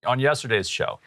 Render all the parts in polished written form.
On yesterday's show,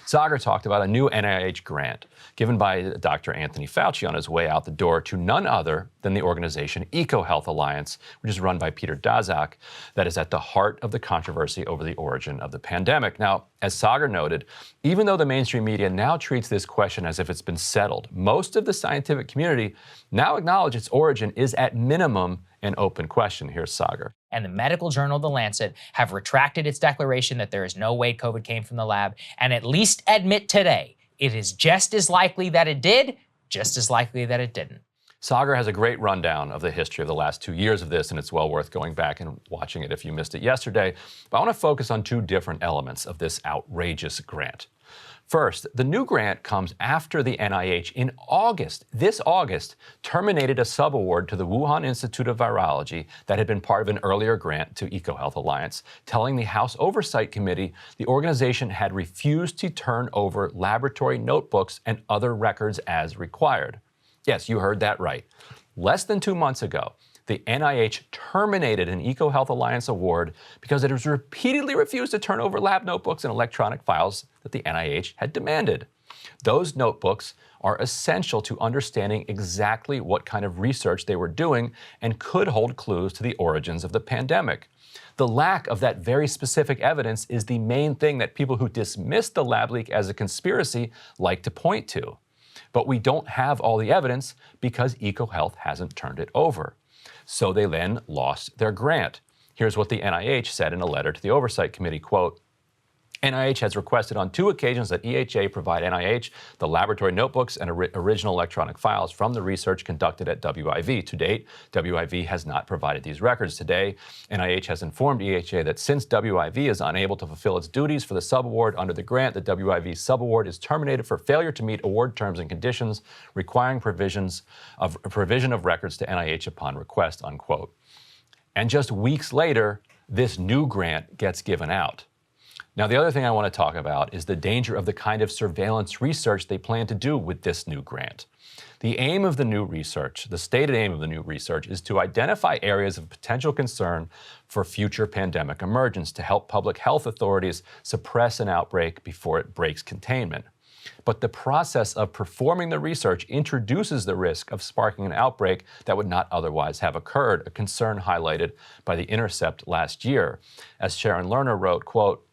Sagar talked about a new NIH grant given by Dr. Anthony Fauci on his way out the door to none other than the organization EcoHealth Alliance, which is run by Peter Daszak, that is at the heart of the controversy over the origin of the pandemic. Now, as Sagar noted, even though the mainstream media now treats this question as if it's been settled, most of the scientific community now acknowledge its origin is at minimum an open question. Here's Sagar. And the medical journal The Lancet have retracted its declaration that there is no way COVID came from the lab, and at least admit today it is just as likely that it did, just as likely that it didn't. Sagar has a great rundown of the history of the last 2 years of this, and it's well worth going back and watching it if you missed it yesterday. But I want to focus on two different elements of this outrageous grant. First, the new grant comes after the NIH in this August, terminated a subaward to the Wuhan Institute of Virology that had been part of an earlier grant to EcoHealth Alliance, telling the House Oversight Committee the organization had refused to turn over laboratory notebooks and other records as required. Yes, you heard that right. Less than 2 months ago, the NIH terminated an EcoHealth Alliance award because it was repeatedly refused to turn over lab notebooks and electronic files that the NIH had demanded. Those notebooks are essential to understanding exactly what kind of research they were doing and could hold clues to the origins of the pandemic. The lack of that very specific evidence is the main thing that people who dismiss the lab leak as a conspiracy like to point to. But we don't have all the evidence because EcoHealth hasn't turned it over. So they then lost their grant. Here's what the NIH said in a letter to the Oversight Committee, quote, NIH has requested on 2 occasions that EHA provide NIH the laboratory notebooks and original electronic files from the research conducted at WIV. To date, WIV has not provided these records. Today, NIH has informed EHA that since WIV is unable to fulfill its duties for the subaward under the grant, the WIV subaward is terminated for failure to meet award terms and conditions, requiring provision of records to NIH upon request, unquote. And just weeks later, this new grant gets given out. Now, the other thing I want to talk about is the danger of the kind of surveillance research they plan to do with this new grant. The aim of the new research, the stated aim of the new research, is to identify areas of potential concern for future pandemic emergence to help public health authorities suppress an outbreak before it breaks containment. But the process of performing the research introduces the risk of sparking an outbreak that would not otherwise have occurred, a concern highlighted by The Intercept last year. As Sharon Lerner wrote, quote,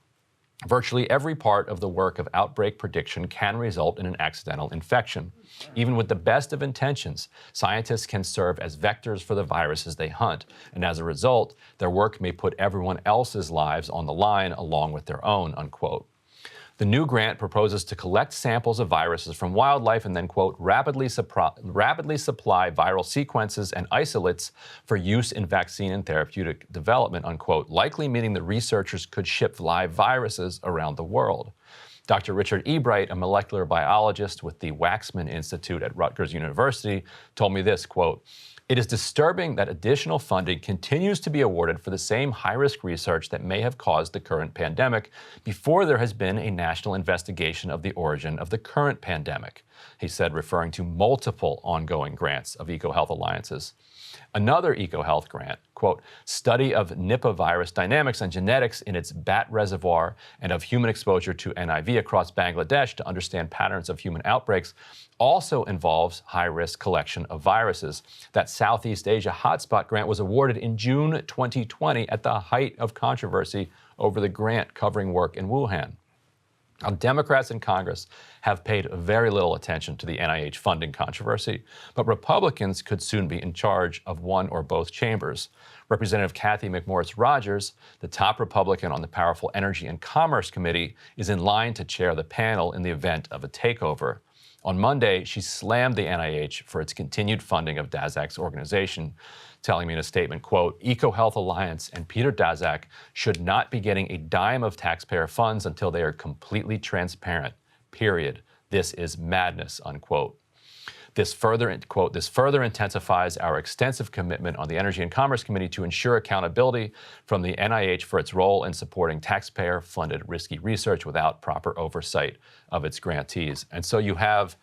virtually every part of the work of outbreak prediction can result in an accidental infection. Even with the best of intentions, scientists can serve as vectors for the viruses they hunt, and as a result, their work may put everyone else's lives on the line along with their own, unquote. The new grant proposes to collect samples of viruses from wildlife and then, quote, rapidly supply viral sequences and isolates for use in vaccine and therapeutic development, unquote, likely meaning the researchers could ship live viruses around the world. Dr. Richard Ebright, a molecular biologist with the Waxman Institute at Rutgers University, told me this, quote, it is disturbing that additional funding continues to be awarded for the same high-risk research that may have caused the current pandemic before there has been a national investigation of the origin of the current pandemic, he said, referring to multiple ongoing grants of EcoHealth Alliances. Another EcoHealth grant, quote, study of Nipah virus dynamics and genetics in its bat reservoir and of human exposure to NIV across Bangladesh to understand patterns of human outbreaks, also involves high-risk collection of viruses. That Southeast Asia hotspot grant was awarded in June 2020 at the height of controversy over the grant covering work in Wuhan. Now, Democrats in Congress have paid very little attention to the NIH funding controversy, but Republicans could soon be in charge of one or both chambers. Representative Kathy McMorris-Rodgers, the top Republican on the powerful Energy and Commerce Committee, is in line to chair the panel in the event of a takeover. On Monday, she slammed the NIH for its continued funding of Daszak's organization, telling me in a statement, quote, EcoHealth Alliance and Peter Daszak should not be getting a dime of taxpayer funds until they are completely transparent, period. This is madness, unquote. This further intensifies our extensive commitment on the Energy and Commerce Committee to ensure accountability from the NIH for its role in supporting taxpayer-funded risky research without proper oversight of its grantees. And so you have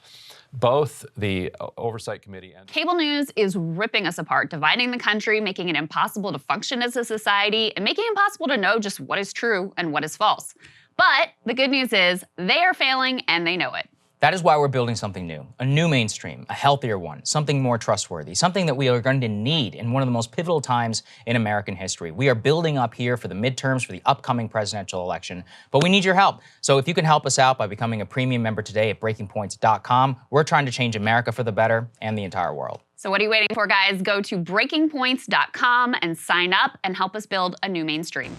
both the Oversight Committee and... Cable news is ripping us apart, dividing the country, making it impossible to function as a society, and making it impossible to know just what is true and what is false. But the good news is they are failing and they know it. That is why we're building something new, a new mainstream, a healthier one, something more trustworthy, something that we are going to need in one of the most pivotal times in American history. We are building up here for the midterms, for the upcoming presidential election, but we need your help. So if you can help us out by becoming a premium member today at breakingpoints.com, we're trying to change America for the better and the entire world. So what are you waiting for, guys? Go to breakingpoints.com and sign up and help us build a new mainstream.